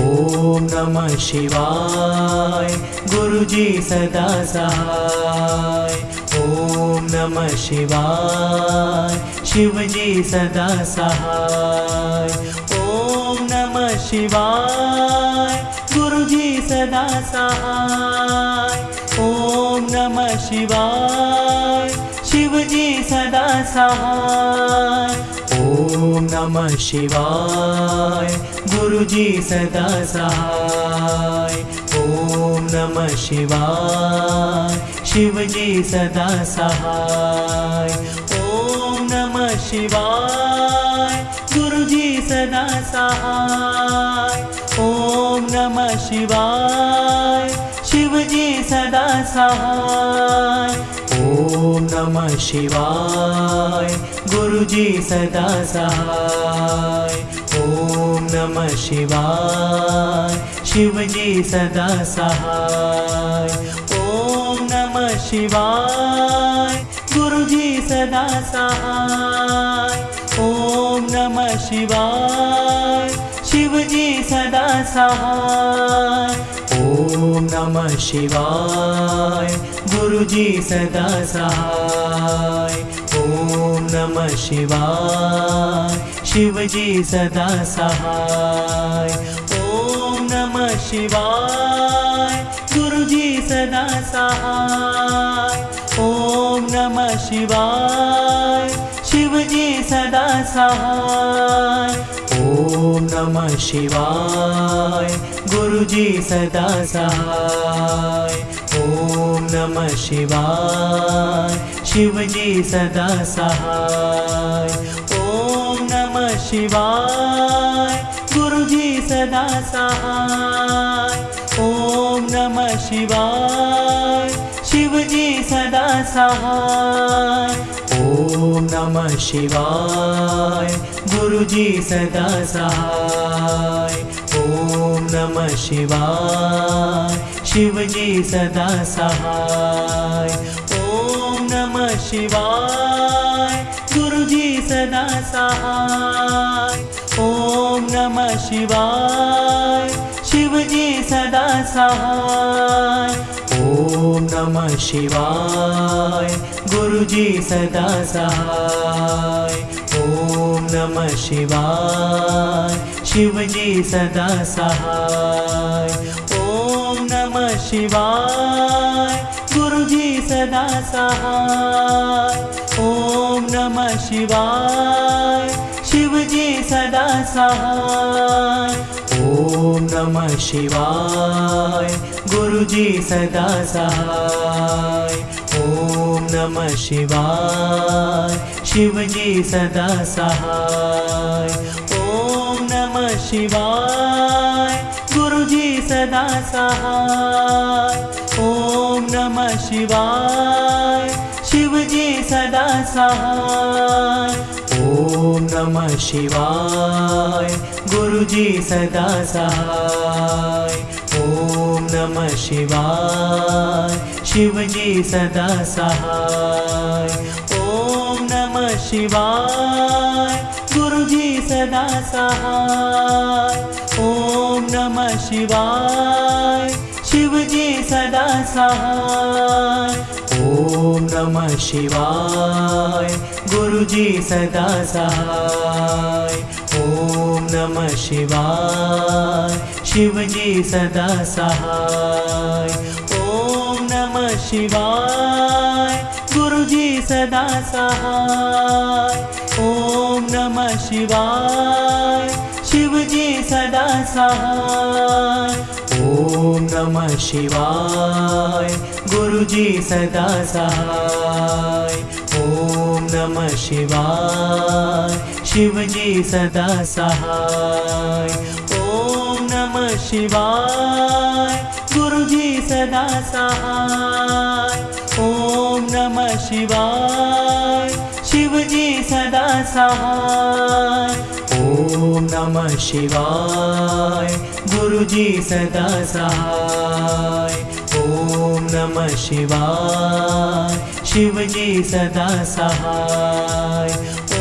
ओम नमः शिवाय गुरुजी सदा सहाय। ओम नमः शिवाय शिवजी सदा सहाय। ओम नमः शिवाय गुरुजी सदा सहाय। ओम नमः शिवाय शिवजी सदा सहाय। ओम नमः शिवाय गुरुजी सदा सहाय। ओम नमः शिवाय शिवजी सदा सहाय। ओम नमः शिवाय गुरुजी सदा सहाय। ओम नमः शिवाय शिवजी सदा सहाय। ओम नमः शिवाय गुरुजी सदा सहाय। ओम नमः शिवाय शिवजी सदा सहाय। ओम नमः शिवाय गुरुजी सदा सहाय। ओम नमः शिवाय शिवजी सदा सहाय। ओम नमः शिवाय गुरुजी सदा सहाय। ओम नमः शिवाय शिवजी सदा सहाय। ओम नमः शिवाय गुरुजी सदा सहाय। ओम नमः शिवाय शिवजी सदा सहाय। ओम नमः शिवाय गुरुजी सदा सहाय। ओम नमः शिवाय शिवजी सदा सहाय। ओम नमः शिवाय गुरुजी सदा सहाय। ओम नमः शिवाय शिवजी सदा सहाय। ओम नमः शिवाय गुरुजी सदा सहाय। ओम नमः शिवाय शिवजी सदा सहाय। ओम नमः शिवाय गुरुजी सदा सहाय। ओम नमः शिवाय शिवजी सदा सहाय। ओम नमः शिवाय गुरुजी सदा सहाय। ओम नमः शिवाय शिवजी सदा सहाय। ओम नमः शिवाय गुरुजी सदा सहाय। ओम नमः शिवाय शिवजी सदा सहाय। ओम नमः शिवाय गुरुजी सदा सहाय। ओम नमः शिवाय शिवजी सदा सहाय। ओम नमः शिवाय गुरुजी सदा सहाय। ओम नमः शिवाय शिवजी सदा सहाय। ओम नमः शिवाय गुरुजी सदा सहाय। ओम नमः शिवाय शिवजी सदा सहाय। ओम नमः शिवाय गुरुजी सदा सहाय। ओम नमः शिवाय शिवजी सदा सहाय। ओम नमः शिवाय गुरुजी सदा सहाय। ओम नमः शिवाय शिवजी सदा सहाय। ओम नमः शिवाय गुरुजी सदा सहाय। ओम नमः शिवाय शिवजी सदा सहाय। ओम नमः शिवाय गुरुजी सदा सहाय। ओम नमः शिवाय शिवजी सदा सहाय। ओम नमः शिवाय गुरुजी सदा सहाय। ओम नमः शिवाय शिवजी सदा सहाय। ओम नमः शिवाय गुरुजी सदा सहाय। ओम नमः शिवाय शिवजी सदा सहाय।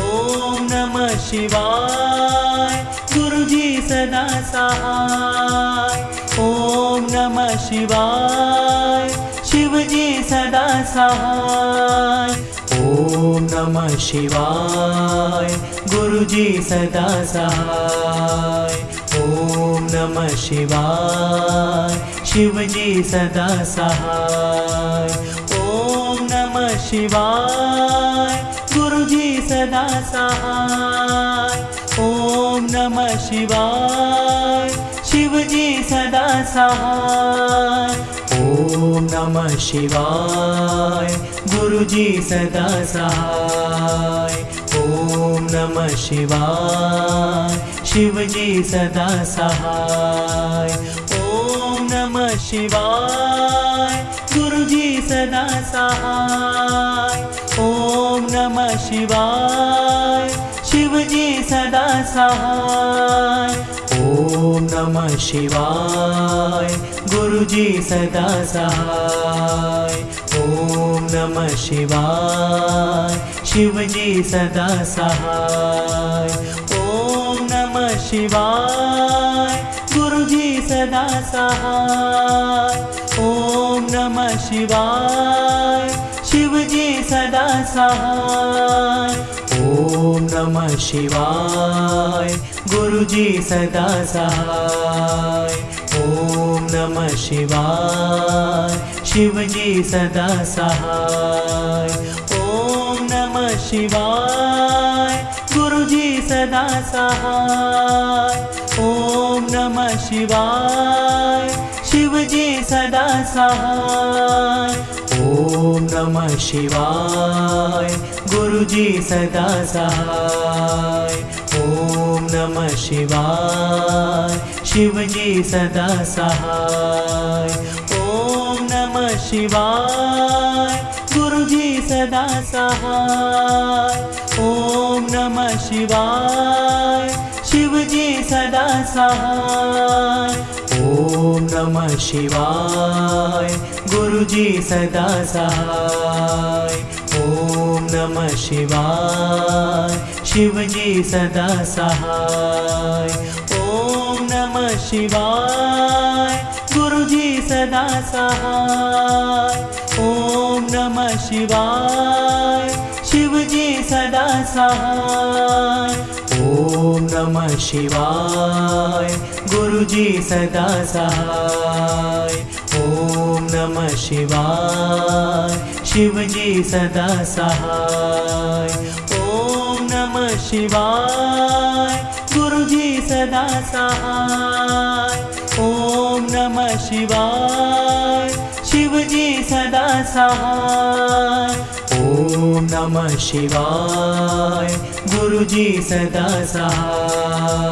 ओम नमः शिवाय गुरुजी गुरुजी सदा सहाय। ओम नमः शिवाय शिवजी सदा सहाय। ओम नमः शिवाय गुरुजी सदा सहाय। ओम नमः शिवाय शिवजी सदा सहाय। ओम नमः शिवाय गुरुजी सदा सहाय। ओम नमः शिवाय शिवजी सदा सहाय। ओम नमः शिवाय गुरुजी सदा सहाय। ओम नमः शिवाय शिवजी सदा सहाय। ओम नमः शिवाय गुरुजी सदा सहाय। ओम नमः शिवाय शिवजी सदा सहाय। ओम नमः शिवाय गुरुजी सदा सहाय। ओम नमः शिवाय शिवजी सदा सहाय। ओम नमः शिवाय गुरुजी सदा सहाय। ओम नमः शिवाय शिवजी सदा सहाय। ओम नमः शिवाय गुरुजी सदा सहाय। ओम नमः शिवाय शिवजी सदा सहाय। ओम नमः शिवाय गुरुजी सदा सहाय। ओम नमः शिवाय शिवजी सदा सहाय। ओम नमः शिवाय गुरुजी सदा सहाय। ओम नमः शिवाय शिवजी सदा सहाय। ओम नमः शिवाय गुरुजी सदा सहाय। ओम नमः शिवाय शिवजी सदा सहाय। ओम नमः शिवाय गुरुजी सदा सहाय। ओम नमः शिवाय शिवजी सदा सहाय। ओम नमः शिवाय गुरुजी सदा सहाय। ओम नमः शिवाय शिवजी सदा सहाय। ओम नमः शिवाय गुरुजी सदा सहाय। ओम नमः शिवाय शिवजी सदा सहाय। ओम नमः शिवाय गुरुजी सदा सहाय। ओम नमः शिवाय शिवजी सदा सहाय। ओम नमः शिवाय गुरुजी सदा सहाय।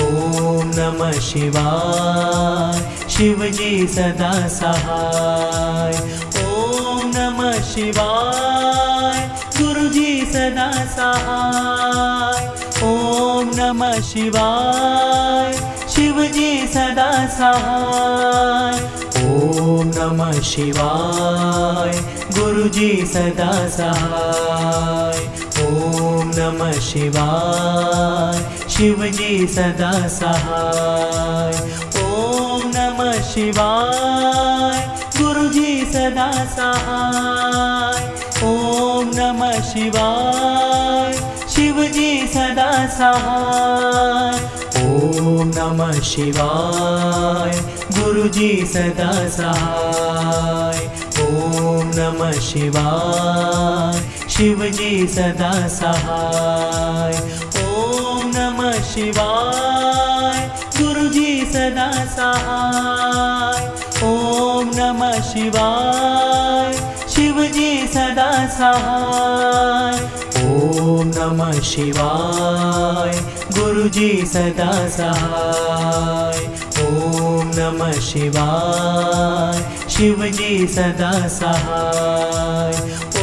ओम नमः शिवाय शिवजी सदा सहाय। ओम नमः शिवाय गुरुजी सदा सहाय। ओम नमः शिवाय शिवजी सदा सहाय। ओम नमः शिवाय गुरुजी सदा सहाय। ओम नमः शिवाय शिवजी सदा सहाय। ओम नमः शिवाय गुरुजी सदा सहाय। ओम नमः शिवाय शिवजी सदा सहाय। ओम नमः शिवाय गुरुजी सदा सहाय। ओम नमः शिवाय शिवजी सदा सहाय। ओम नमः शिवाय गुरुजी सदा सहाय। ओम नमः शिवाय शिवजी सदा सहाय। ओम नमः शिवाय गुरुजी सदा सहाय। ओम नमः शिवाय शिवजी सदा सहाय।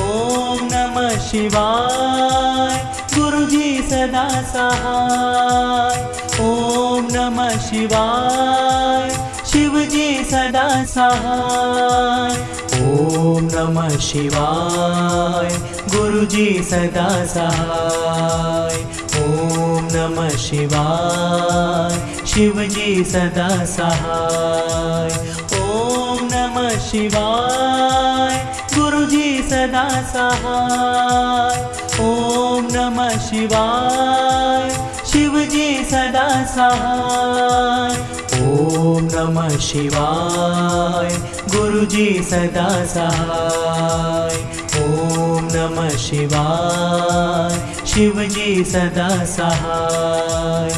ओम नमः शिवाय गुरुजी सदा सहाय। ओम नमः शिवाय शिवजी सदा सहाय। ओम नमः शिवाय गुरुजी सदा सहाय। ओम नमः शिवाय शिव जी सदा सहाय। ओम नमः शिवाय गुरु जी सदा सहाय। ओम नमः शिवाय शिव जी सदा सहाय। ओम नमः शिवाय गुरु जी सदा सहाय। ओम नमः शिवाय शिव जी सदा सहाय।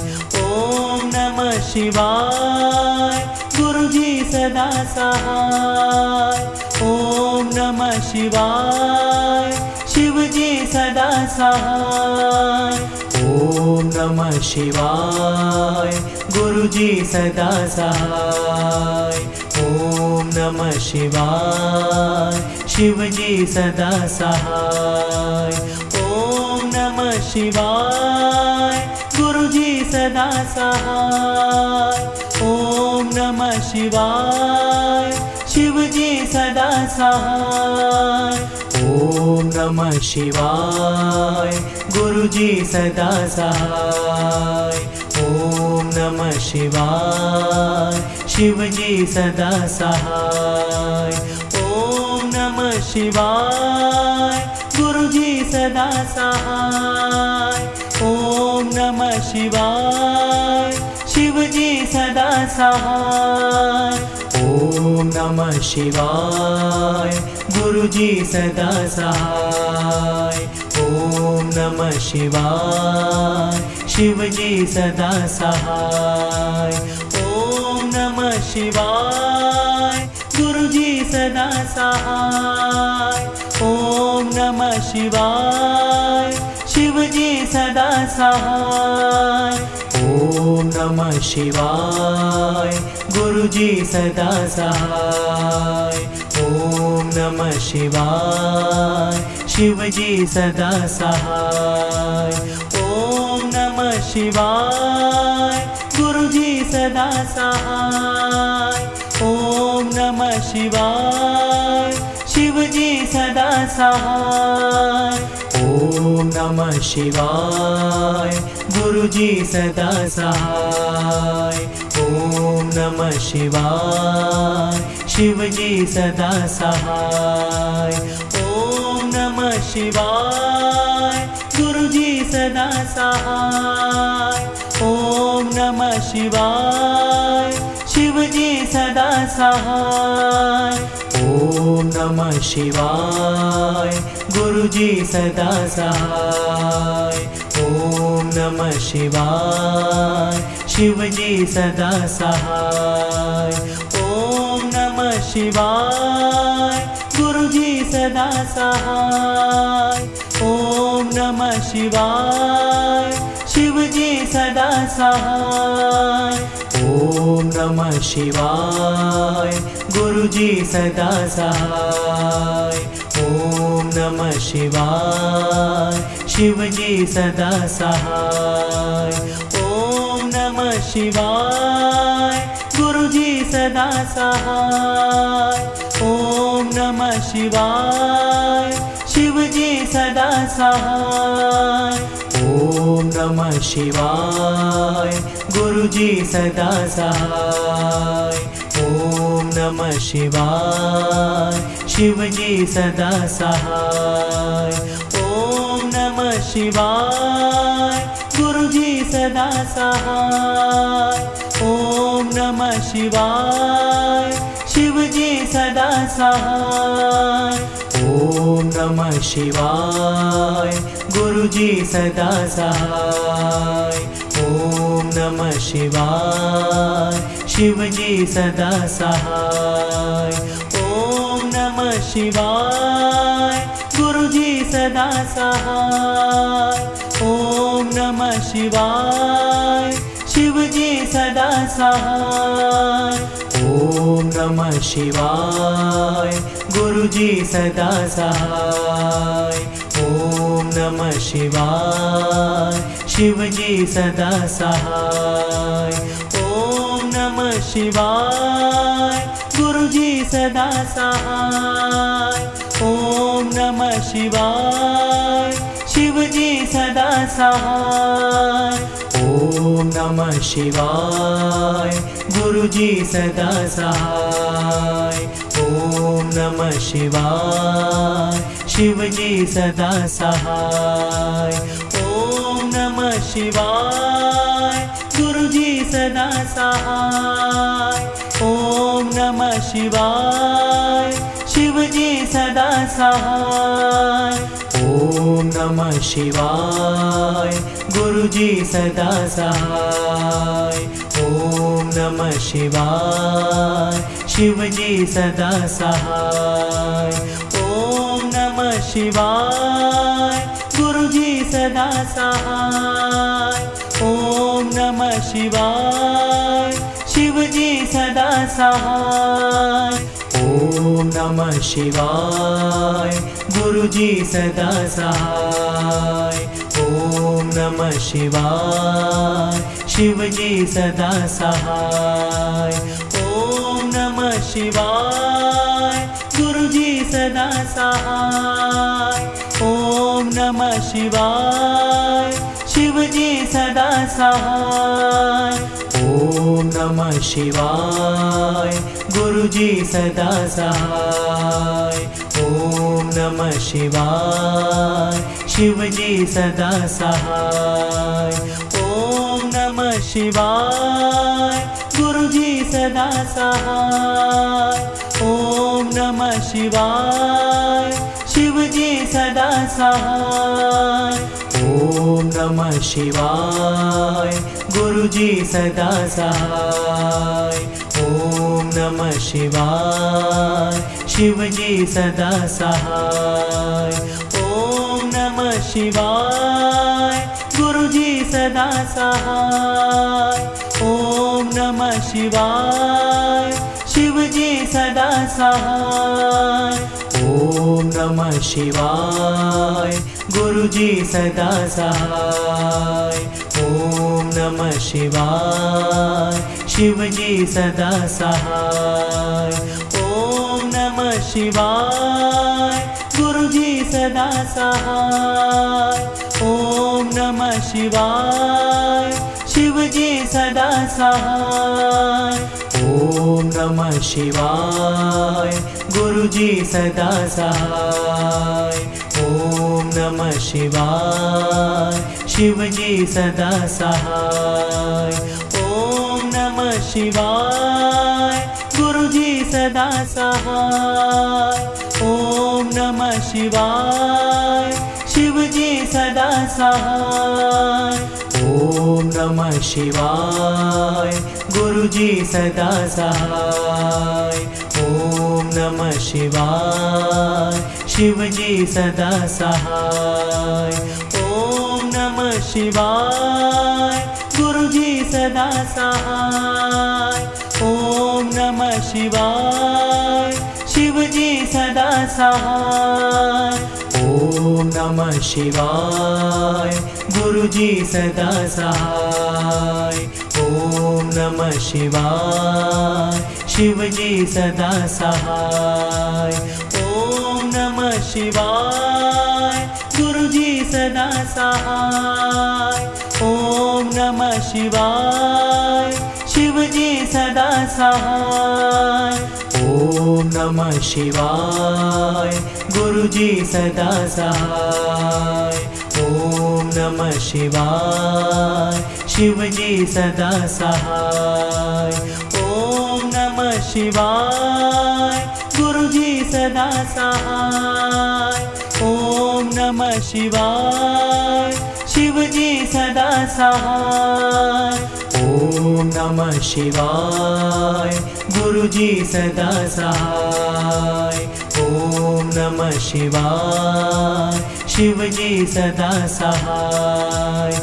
ओम नमः शिवाय गुरु जी सदा सहाय। ओम नमः शिवाय शिव जी सदा सहाय। ओम नमः शिवाय गुरु जी सदा सहाय। ओम नमः शिवाय शिव जी सदा सहाय। ओम नमः शिवाय गुरु जी सदा सहाय। ओम नमः शिवाय शिव जी सदा सहाय। ओम नमः शिवाय गुरु जी सदा सहाय। ओम नमः शिवाय शिव जी सदा सहाय। ओम नमः शिवाय गुरु जी सदा सहाय। ओम नमः शिवाय शिव जी सदा सहाय। ओम नमः शिवाय गुरु जी सदा सहाय। ओम नमः शिवाय शिव जी सदा सहाय। ओम नमः शिवाय गुरु जी सदा सहाय। ओम नमः शिवाय शिव जी सदा सहाय। ओम नमः शिवाय गुरु जी सदा सहाय। ओम नमः शिवाय शिव जी सदा सहाय। ओम नमः शिवाय गुरु जी सदा सहाय। ओम नमः शिवाय शिव जी सदा सहाय। ओम नमः शिवाय गुरु जी सदा सहाय। ओम नमः शिवाय शिव जी सदा सहाय। ओम नमः शिवाय गुरु जी सदा सहाय। ओम नमः शिवाय शिव जी सदा सहाय। ओम नमः शिवाय गुरु जी सदा सहाय। ओम नमः शिवाय शिव जी सदा सहाय। ओम नमः शिवाय गुरु जी सदा सहाय। ओम नमः शिवाय शिव जी सदा सहाय। ओम नमः शिवाय गुरु जी सदा सहाय। ओम नमः शिवाय शिव जी सदा सहाय। ओम नमः शिवाय गुरु जी सदा सहाय। ओम नमः शिवाय शिव जी सदा सहाय। ओम नमः शिवाय गुरु जी सदा सहाय। ओम नमः शिवाय शिव जी सदा सहाय। ओम नमः शिवाय गुरु जी सदा सहाय। ओम नमः शिवाय शिव जी सदा सहाय। ओम नमः शिवाय गुरु जी सदा सहाय। ओम नमः शिवाय शिव जी सदा सहाय। ओम नमः शिवाय गुरु जी सदा सहाय। ओम नमः शिवाय शिव जी सदा सहाय। ओम नमः शिवाय गुरु जी सदा सहाय। ओम नमः शिवाय शिव जी सदा सहाय। ओम नमः शिवाय गुरु जी सदा सहाय। ओम नमः शिवाय शिव जी सदा सहाय। नमः शिवाय गुरुजी सदा सहाय। ओम नमः शिवाय शिवजी सदा सहाय। ओम नमः शिवाय गुरुजी सदा सहाय। ओम नमः शिवाय शिवजी सदा सहाय। ओम नमः शिवाय गुरुजी सदा सहाय। ओम नमः शिवाय शिवजी सदा सहाय। ओम नमः शिवाय गुरुजी सदा सहाय। ओम नमः शिवाय शिवजी सदा सहाय। ओम नमः शिवाय गुरुजी सदा सहाय। ओम नमः शिवाय शिवजी सदा सहाय। ओम नमः शिवाय गुरुजी सदा सहाय। ओम नमः शिवाय शिवजी सदा सहाय। ओम नमः शिवाय गुरुजी सदा सहाय। ओम नमः शिवाय शिवजी सदा सहाय। ओम नमः शिवाय गुरुजी सदा सहाय। ओम नमः शिवाय शिवजी सदा सहाय। ओम नमः शिवाय गुरुजी सदा सहाय। ओम नमः शिवाय शिवजी सदा सहाय। ओम नमः शिवाय गुरुजी सदा सहाय। ओम नमः शिवाय शिवजी सदा सहाय। ओम नमः शिवाय गुरुजी सदा सहाय। ओम नमः शिवाय शिवजी सदा सहाय। ओम नमः शिवाय गुरुजी सदा सहाय। ओम नमः शिवाय शिवजी सदा सहाय। ओम नमः शिवाय गुरुजी सदा सहाय। ओम नमः शिवाय शिवजी सदा सहाय। ओम नमः शिवाय गुरुजी सदा सहाय। ओम नमः शिवाय शिवजी सदा सहाय। ओम नमः शिवाय गुरुजी सदा सहाय। ओम नमः शिवाय शिवजी सदा सहाय। ओम नमः शिवाय गुरुजी सदा सहाय। ओम नमः शिवाय शिवजी सदा सहाय। ओम नमः शिवाय गुरुजी सदा सहाय। ओम नमः शिवाय शिवजी सदा सहाय। ओम नमः शिवाय गुरुजी सदा सहाय। ओम नमः शिवाय शिवजी सदा सहाय। ओम नमः शिवाय गुरुजी सदा सहाय। ओम नमः शिवाय शिवजी सदा सहाय। ओम नमः शिवाय गुरुजी सदा सहाय। ओम नमः शिवाय शिवजी सदा सहाय। ओम नमः शिवाय गुरुजी सदा सहाय। ओम नमः शिवाय शिवजी सदा सहाय।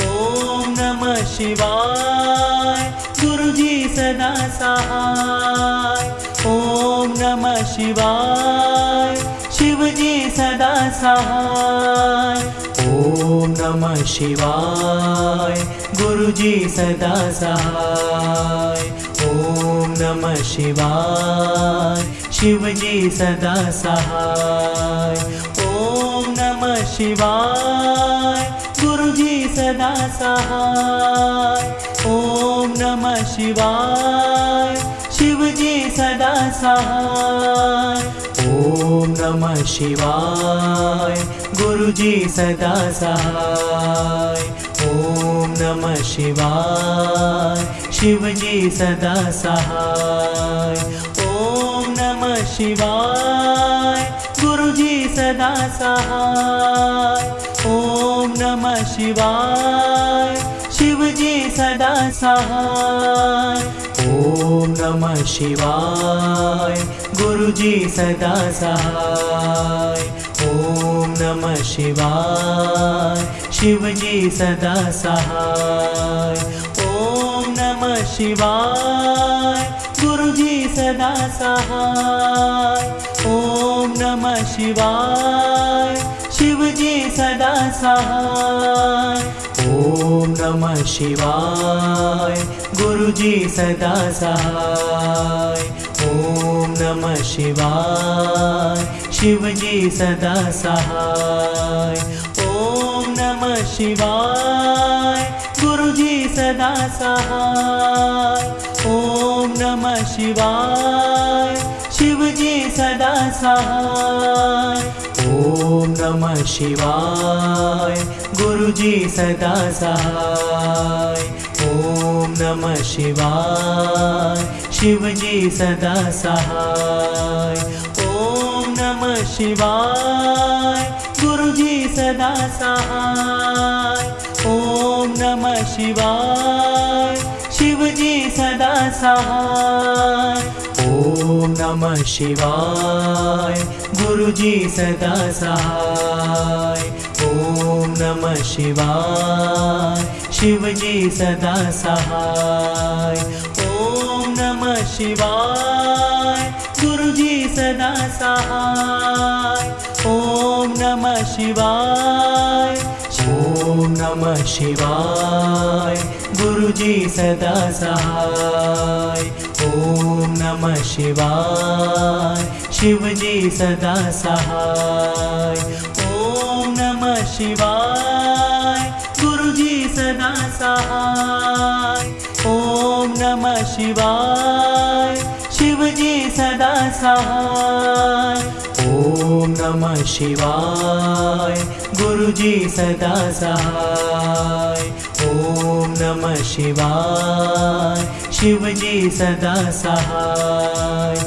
ओम नमः शिवाय गुरुजी सदा सहाय। ओम नमः शिवाय शिवजी सदा सहाय। ओम नमः शिवाय गुरुजी सदा सहाय। ओम नमः शिवाय शिवजी सदा सहाय। ओम नमः शिवाय गुरुजी सदा सहाय। ओम नमः शिवाय शिवजी सदा सहाय। ओम नमः शिवाय गुरुजी सदा सहाय। ओम नमः शिवाय शिवजी सदा सहाय। ओम नमः शिवाय गुरुजी सदा सहाय। ओम नमः शिवाय शिवजी सदा सहाय। ओम नमः शिवाय गुरुजी सदा सहाय। ओम नमः शिवाय शिवजी सदा सहाय। ओम नमः शिवाय गुरुजी सदा सहाय। ओम नमः शिवाय शिवजी सदा सहाय। ओम नमः शिवाय गुरुजी सदा सहाय। ओम नमः शिवाय शिवजी सदा सहाय। ओम नमः शिवाय गुरुजी सदा सहाय। ओम नमः शिवाय शिवजी सदा सहाय। ओम नमः शिवाय गुरुजी सदा सहाय। ओम नमः शिवाय शिवजी सदा सहाय। ओम नमः शिवाय गुरुजी सदा सहाय। ओम नमः शिवाय शिवजी सदा सहाय। ओम नमः शिवाय गुरुजी सदा सहाय। ओम नमः शिवाय शिवजी सदा सहाय। ओम नमः शिवाय गुरुजी सदा सहाय। ओम नमः शिवाय। ओम नमः शिवाय गुरुजी सदा सहाय। ओम नमः शिवाय शिवजी सदा सहाय। ओम नमः शिवाय गुरुजी सदा सहाय। ओम नमः शिवाय शिवजी सदा सहाय। ओम नमः शिवाय गुरुजी सदा सहाय। ओम नमः शिवाय शिवजी सदा सहाय।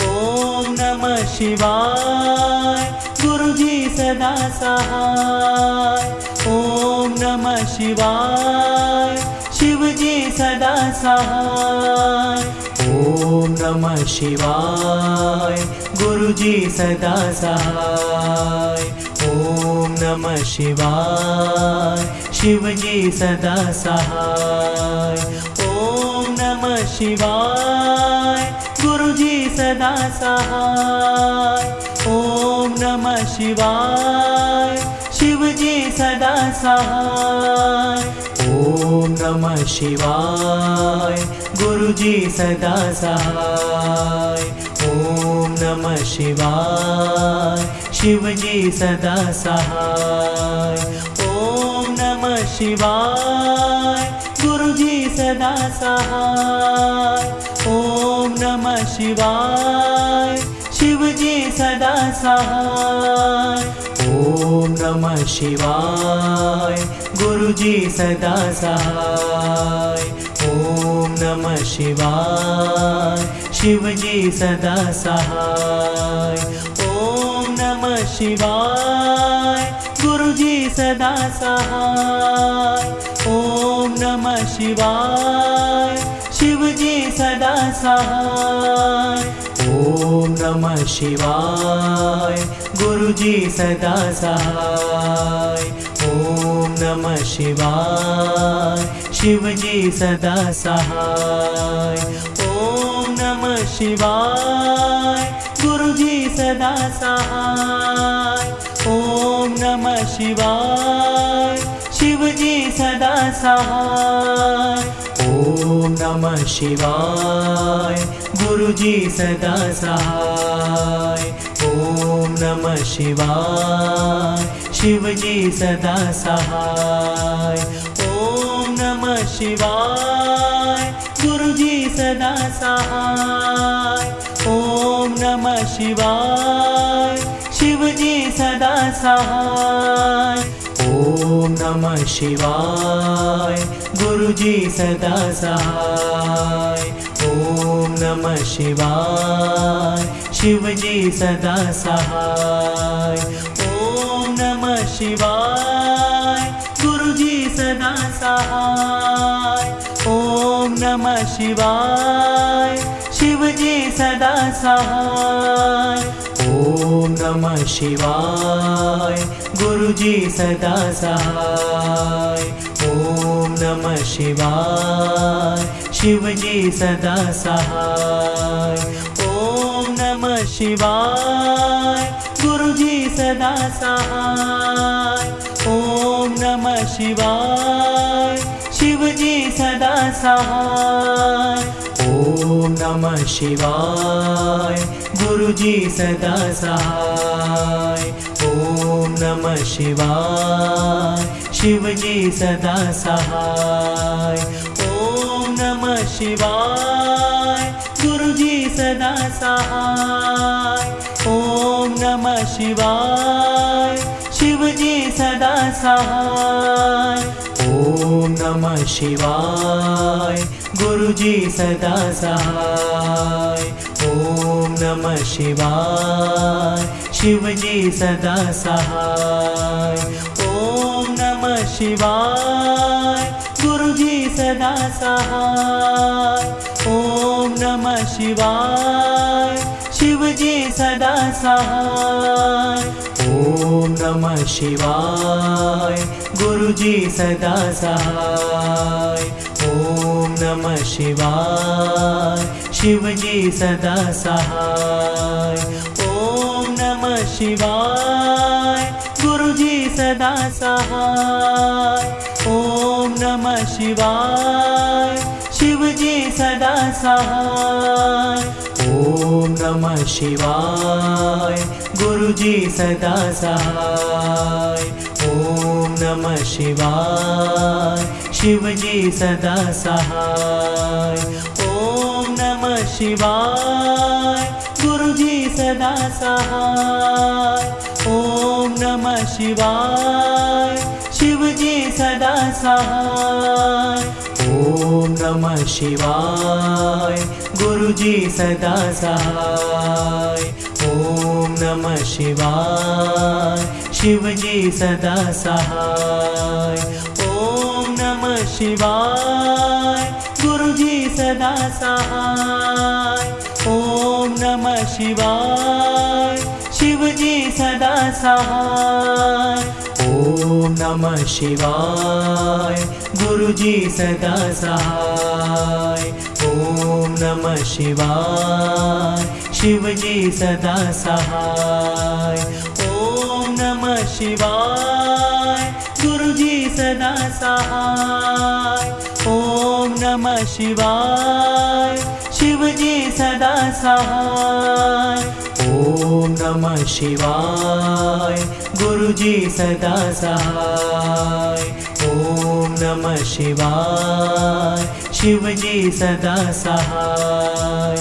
ओम नमः शिवाय गुरुजी सदा सहाय। ओम नमः शिवाय शिवजी सदा सहाय। ओम नमः शिवाय गुरुजी सदा सहाय। ओम नमः शिवाय शिवजी सदा सहाय। ओम नमः शिवाय गुरुजी सदा सहाय। ओम नमः शिवाय शिवजी सदा सहाय। ओम नमः शिवाय गुरुजी सदा सहाय। ओम नमः शिवाय शिवजी सदा सहाय। ओम नमः शिवाय गुरुजी सदा सहाय। ओम नमः शिवाय शिवजी सदा सहाय। ओम नमः शिवाय गुरुजी सदा सहाय। ओम नमः शिवाय शिवजी सदा सहाय। ओम नमः शिवाय गुरुजी सदा सहाय। ओम नमः शिवाय शिवजी सदा सहाय। ओम नमः शिवाय गुरुजी सदा सहाय। ओम नमः शिवाय शिवजी सदा सहाय। ओम नमः शिवाय गुरुजी सदा सहाय। ओम नमः शिवाय शिवजी सदा सहाय। ओम नमः शिवाय गुरुजी सदा सहाय। ओम नमः शिवाय शिवजी सदा सहाय। ओम नमः शिवाय गुरुजी सदा सहाय। ओम नमः शिवाय शिवजी सदा सहाय। ओम नमः शिवाय गुरुजी सदा सहाय। ओम नमः शिवाय शिवजी सदा सहाय। ओम नमः शिवाय गुरुजी सदा सहाय। ओम नमः शिवाय शिवजी सदा सहाय। ओम नमः शिवाय गुरुजी सदा सहाय। ओम नमः शिवाय शिवजी सदा सहाय। ओम नमः शिवाय गुरुजी सदा सहाय। ओम नमः शिवाय शिवजी सदा सहाय। ओम नमः शिवाय गुरुजी सदा सहाय। ओम नमः शिवाय शिवजी सदा सहाय। ओम नमः शिवाय गुरुजी सदा सहाय। ओम नमः शिवाय शिवजी सदा सहाय। ओम नमः शिवाय गुरुजी सदा सहाय। ओम नमः शिवाय शिवजी सदा सहाय। ओम नमः शिवाय गुरुजी सदा सहाय। ओम नमः शिवाय शिवजी सदा सहाय। ओम नमः शिवाय गुरुजी सदा सहाय। ओम नमः शिवाय शिवजी सदा सहाय। ओम नमः शिवाय गुरुजी सदा सहाय। ओम नमः शिवाय शिवजी सदा सहाय। ओम नमः शिवाय गुरुजी सदा सहाय। ओम नमः शिवाय शिवजी सदा सहाय। ओम नमः शिवाय गुरुजी सदा सहाय। ओम नमः शिवाय शिवजी सदा सहाय। ओम नमः शिवाय गुरुजी सदा सहाय। ओम नमः शिवाय शिवजी सदा सहाय। ओम नमः शिवाय गुरुजी सदा सहाय। ओम नमः शिवाय शिवजी सदा सहाय। ओम नमः शिवाय गुरुजी सदा सहाय। ओम नमः शिवाय शिवजी सदा सहाय। ओम नमः शिवाय गुरुजी सदा सहाय। ओम नमः शिवाय शिवजी सदा सहाय। ओम नमः शिवाय गुरुजी सदा सहाय। ओम नमः शिवाय शिवजी सदा सहाय।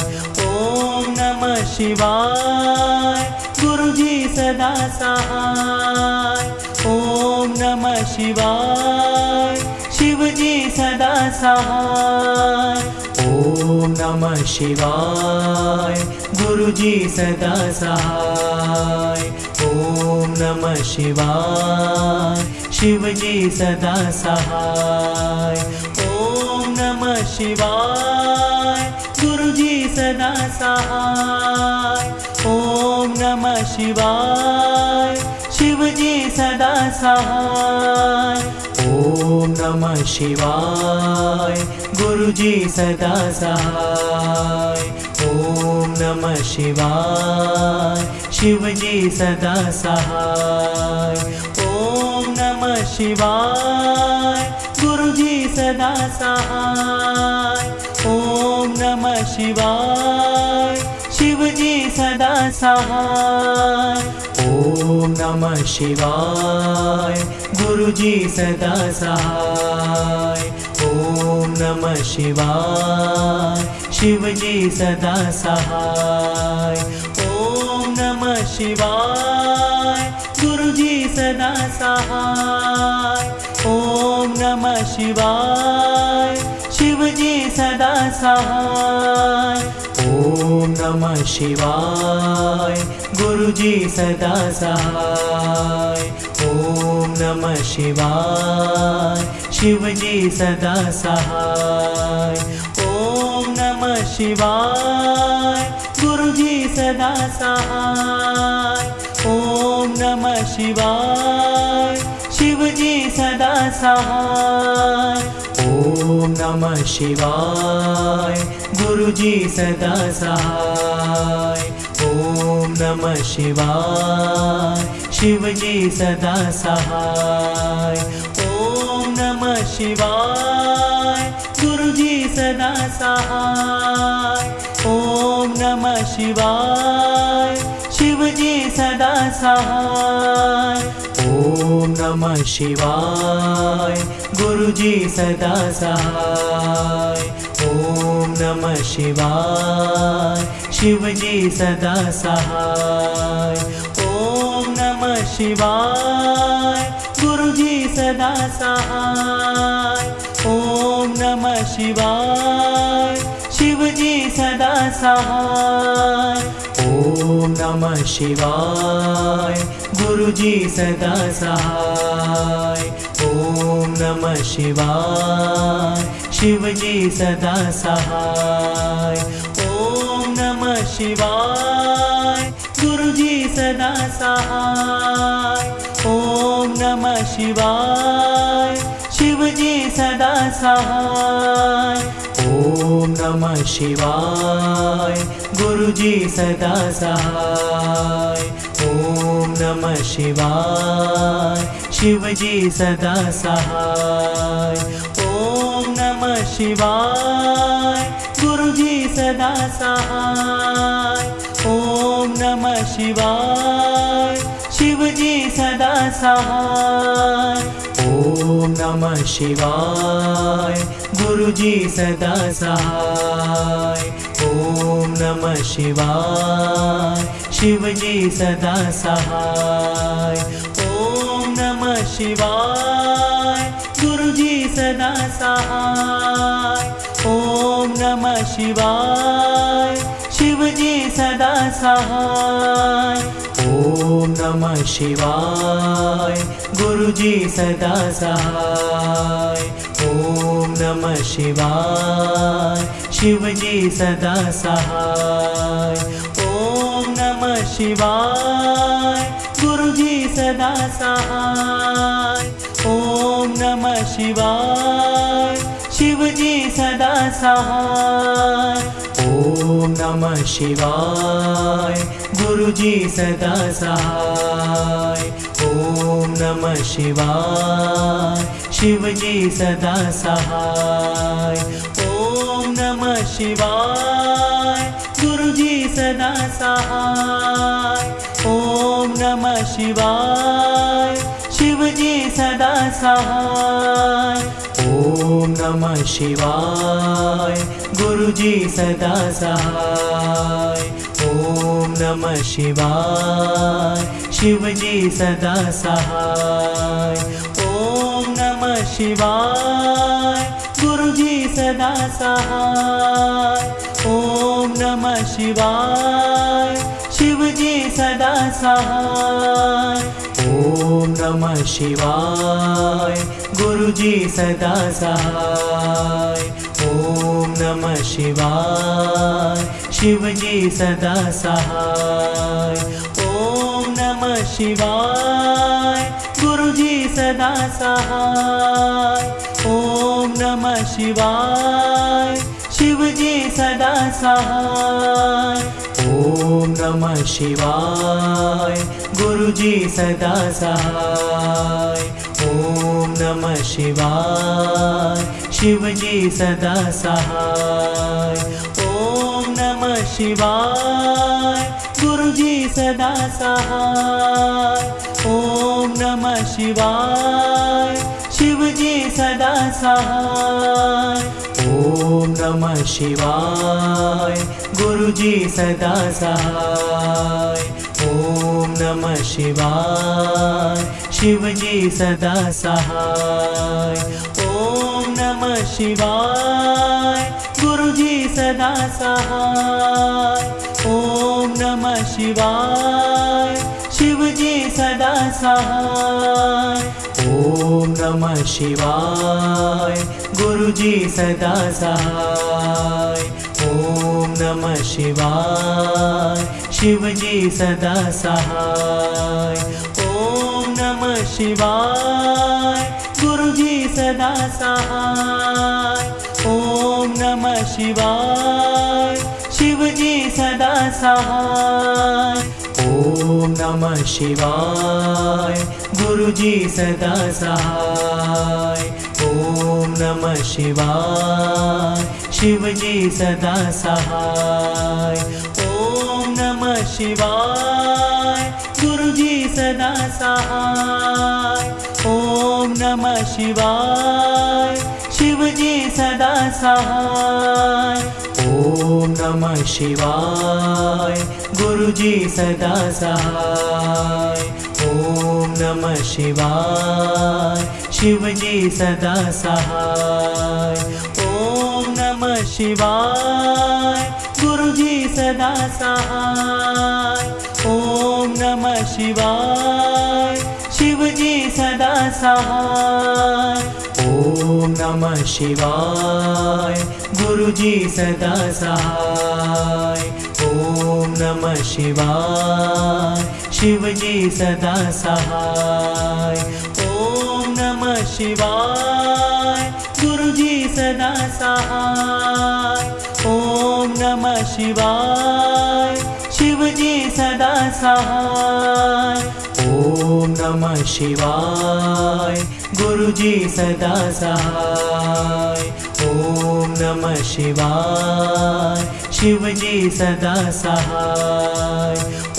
ओम नमः शिवाय गुरुजी सदा सहाय। ओम नमः शिवाय शिवजी सदा सहाय। ओम नमः शिवाय गुरुजी सदा सहाय। ओम नमः शिवाय शिवजी सदा सहाय। ओम नमः शिवाय गुरुजी सदा सहाय। ओम नमः शिवाय शिवजी सदा सहाय। ओम नमः शिवाय गुरुजी सदा सहाय। ओम नमः शिवाय शिवजी सदा सहाय। ओम नमः शिवाय गुरुजी सदा सहाय। ओम नमः शिवाय शिवजी सदा सहाय। ओम नमः शिवाय गुरुजी सदा सहाय। ओम नमः शिवाय शिवजी सदा सहाय। ओम नमः शिवाय गुरुजी सदा सहाय। ओम नमः शिवाय शिवजी सदा सहाय। ओम नमः शिवाय गुरुजी सदा सहाय। ओम नमः शिवाय शिवजी सदा सहाय। ओम नमः शिवाय गुरुजी सदा सहाय। ओम नमः शिवाय शिवजी सदा सहाय। ओम नमः शिवाय गुरुजी सदा सहाय। ओम नमः शिवाय शिवजी सदा सहाय। ओम नमः शिवाय गुरुजी सदा सहाय। ओम नमः शिवाय शिवजी सदा सहाय। ओम नमः शिवाय गुरुजी सदा सहाय। ओम नमः शिवाय शिवजी सदा सहाय। ओम नमः शिवाय गुरुजी सदा सहाय। ओम नमः शिवाय शिवजी सदा सहाय। ओम नमः शिवाय गुरुजी सदा सहाय। ओम नमः शिवाय शिवजी सदा सहाय। ओम नमः शिवाय गुरुजी सदा सहाय। ओम नमः शिवाय शिवजी सदा सहाय। ओम नमः शिवाय गुरुजी सदा सहाय। ओम नमः शिवाय शिवजी सदा सहाय। ओम नमः शिवाय गुरुजी सदा सहाय। ओम नमः शिवाय शिवजी सदा सहाय। ओम नमः शिवाय गुरुजी सदा सहाय। ओम नमः शिवाय शिवजी सदा सहाय। ओम नमः शिवाय गुरुजी सदा सहाय। ओम नमः शिवाय शिवजी सदा सहाय। ओम नमः शिवाय गुरुजी सदा सहाय। ओम नमः शिवाय शिवजी सदा सहाय। ओम नमः शिवाय गुरुजी सदा सहाय। ओम नमः शिवाय शिवजी सदा सहाय। ओम नमः शिवाय गुरुजी सदा सहाय। ओम नमः शिवाय शिवजी सदा सहाय। ओम नमः शिवाय गुरुजी सदा सहाय। ओम नमः शिवाय शिवजी सदा सहाय। ओम नमः शिवाय गुरुजी सदा सहाय। ओम नमः शिवाय शिवजी सदा सहाय। ओम नमः शिवाय गुरुजी सदा सहाय। ओम नमः शिवाय शिवजी सदा सहाय। ओम नमः शिवाय गुरुजी सदा सहाय। ओम नमः शिवाय शिवजी सदा सहाय। ओम नमः शिवाय गुरुजी सदा सहाय। ओम नमः शिवाय शिवजी सदा सहाय। ओम नमः शिवाय गुरुजी सदा सहाय। ओम नमः शिवाय शिवजी सदा सहाय। ओम नमः शिवाय गुरुजी सदा सहाय। ओम नमः शिवाय शिवजी सदा सहाय। ओम नमः शिवाय गुरुजी सदा सहाय। ओम नमः शिवाय शिवजी सदा सहाय। ओम नमः शिवाय गुरुजी सदा सहाय। ओम नमः शिवाय शिवजी सदा सहाय। ओम नमः शिवाय गुरुजी सदा सहाय। ओम नमः शिवाय शिवजी सदा सहाय। ओम नमः शिवाय गुरुजी सदा सहाय। ओम नमः शिवाय शिवजी सदा सहाय। ओम नमः शिवाय गुरुजी सदा सहाय। ओम नमः शिवाय शिवजी सदा सहाय। ओम नमः शिवाय गुरुजी सदा सहाय। ओम नमः शिवाय शिवजी सदा सहाय। ओम नमः शिवाय गुरुजी सदा सहाय। ओम नमः शिवाय शिवजी सदा सहाय। ओम नमः शिवाय गुरुजी सदा सहाय। ओम नमः शिवाय शिवजी सदा सहाय। ओम नमः शिवाय गुरुजी सदा सहाय। ओम नमः शिवाय शिवजी सदा सहाय। ओम नमः शिवाय गुरुजी सदा सहाय। ओम नमः शिवाय शिवजी सदा सहाय। ओम नमः शिवाय गुरुजी सदा सहाय। ओम नमः शिवाय शिवजी सदा सहाय।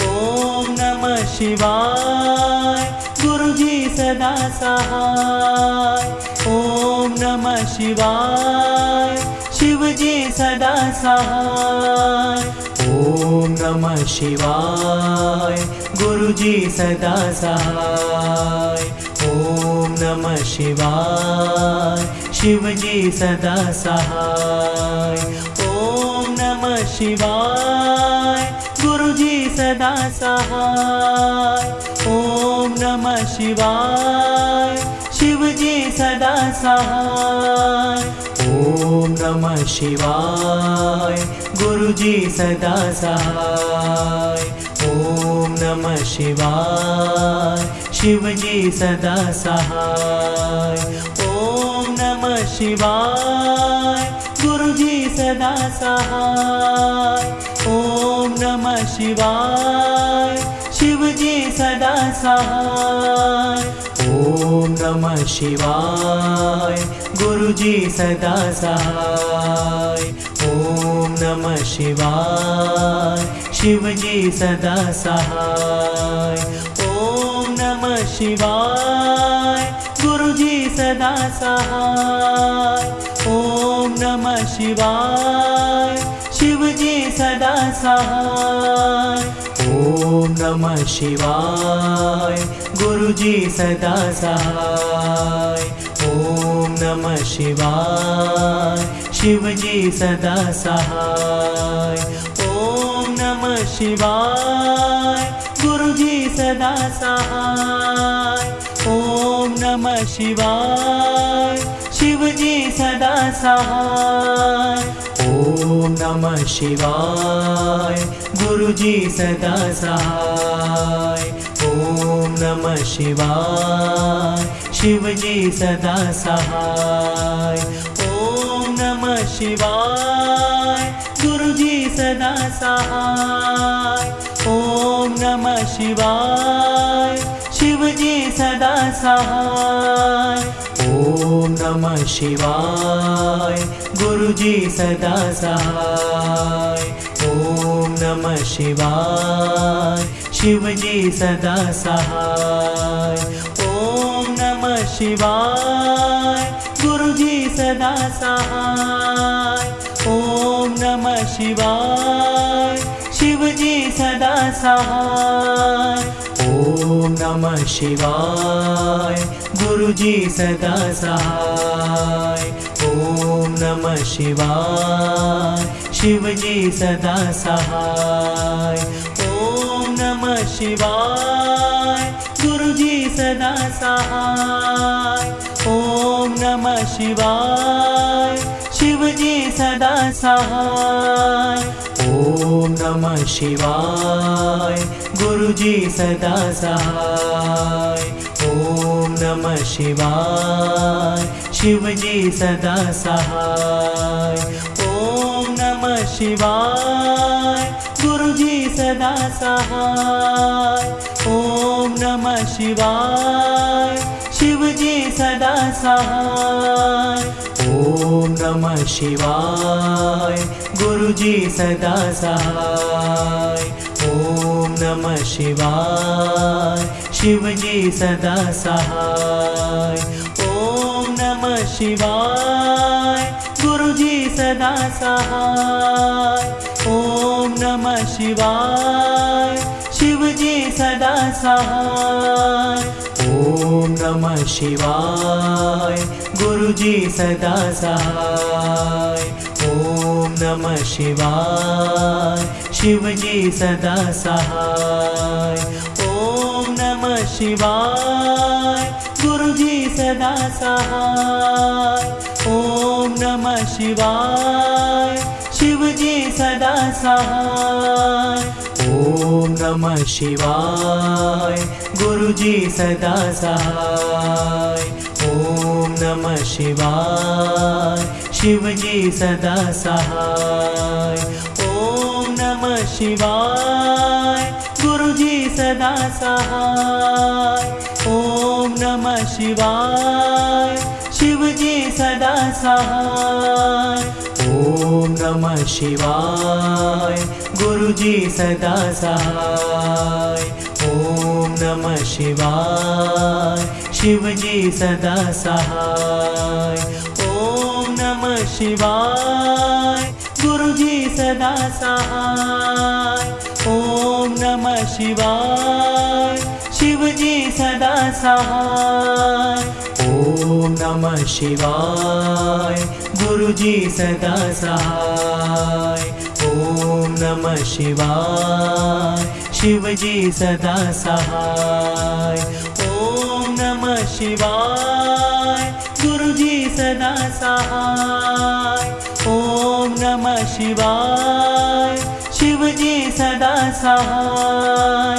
ओम नमः शिवाय गुरुजी सदा सहाय। ओम नमः शिवाय शिवजी सदा सहाय। ओम नमः शिवाय गुरुजी सदा सहाय। ओम नमः शिवाय शिवजी सदा सहाय। ओम नमः शिवाय गुरुजी सदा सहाय। ओम नमः शिवाय शिवजी सदा सहाय। ओम नमः शिवाय गुरुजी सदा सहाय। ओम नमः शिवाय शिवजी सदा सहाय। ओम नमः शिवाय गुरुजी सदा सहाय। ओम नमः शिवाय शिवजी सदा सहाय। ओम नमः शिवाय गुरुजी सदा सहाय। ओम नमः शिवाय शिवजी सदा सहाय। ओम नमः शिवाय गुरुजी सदा सहाय। ओम नमः शिवाय शिवजी सदा सहाय। ओम नमः शिवाय गुरुजी सदा सहाय। ओम नमः शिवाय शिवजी सदा सहाय। ओम नमः शिवाय गुरुजी सदा सहाय। ओम नमः शिवाय शिवजी सदा सहाय। ओम नमः शिवाय गुरुजी सदा सहाय। ओम नमः शिवाय शिवजी सदा सहाय। ओम नमः शिवाय गुरुजी सदा सहाय। ओम नमः शिवाय शिवजी सदा सहाय। ओम नमः शिवाय गुरुजी सदा सहाय। ओम नमः शिवाय शिवजी सदा सहाय। ओम नमः शिवाय गुरुजी सदा सहाय। ओम नमः शिवाय शिवजी सदा सहाय। ओम नमः शिवाय गुरुजी सदा सहाय। ओम नमः शिवाय शिवजी सदा सहाय। ओम नमः शिवाय गुरुजी सदा सहाय। ओम नमः शिवाय शिवजी सदा सहाय। ओम नमः शिवाय गुरुजी सदा सहाय। ओम नमः शिवाय शिवजी सदा सहाय। ओम नमः शिवाय गुरुजी सदा सहाय। ओम नमः शिवाय शिवजी सदा सहाय। ओम नमः शिवाय गुरुजी सदा सहाय। ओम नमः शिवाय शिवजी सदा सहाय। ओम नमः शिवाय गुरुजी सदा सहाय। ओम नमः शिवाय शिवजी सदा सहाय। ओम नमः शिवाय गुरुजी सदा सहाय। ओम नमः शिवाय शिवजी सदा सहाय। ओम नमः शिवाय गुरुजी सदा सहाय। ओम नमः शिवाय शिवजी सदा सहाय। ओम नमः शिवाय गुरुजी सदा सहाय। ओम नमः शिवाय शिवजी सदा सहाय। ओम नमः शिवाय गुरुजी सदा सहाय। ओम नमः शिवाय शिवजी सदा सहाय। ओम नमः शिवाय गुरुजी सदा सहाय। ओम नमः शिवाय शिवजी सदा सहाय। ओम नमः शिवाय गुरुजी सदा सहाय। ओम नमः शिवाय शिवजी सदा सहाय। ओम नमः शिवाय गुरुजी सदा सहाय। ओम नमः शिवाय शिवजी सदा सहाय। ओम नमः शिवाय गुरुजी सदा सहाय। ओम नमः शिवाय शिवजी सदा सहाय।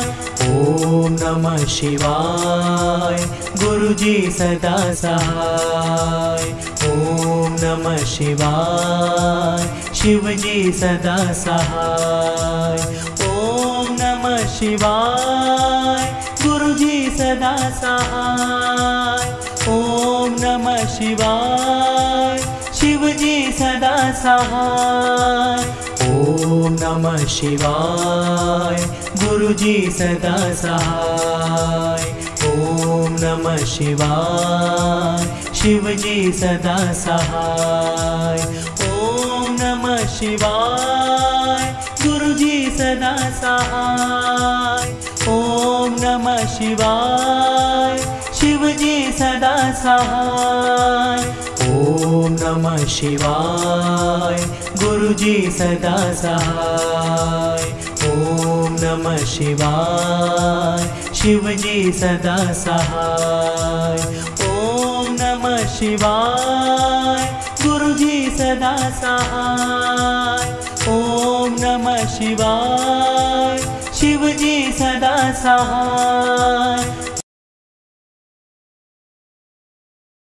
ओम नमः शिवाय गुरुजी सदा सहाय। ओम नमः शिवाय शिवजी सदा सहाय। ओम नमः शिवाय गुरुजी सदा सहाय। ओम नमः शिवाय शिवजी सदा सहाय। ओम नमः शिवाय गुरुजी सदा सहाय। ओम नमः शिवाय शिवजी सदा सहाय। ओम नमः शिवाय गुरुजी सदा सहाय। ओम नमः शिवाय शिवजी सदा सहाय। ओम नमः शिवाय गुरुजी सदा सहाय। ओम नमः शिवाय शिवजी सदा सहाय। ओम नमः शिवाय गुरुजी सदा सहाय। ओम नमः शिवाय शिवजी सदा सहाय।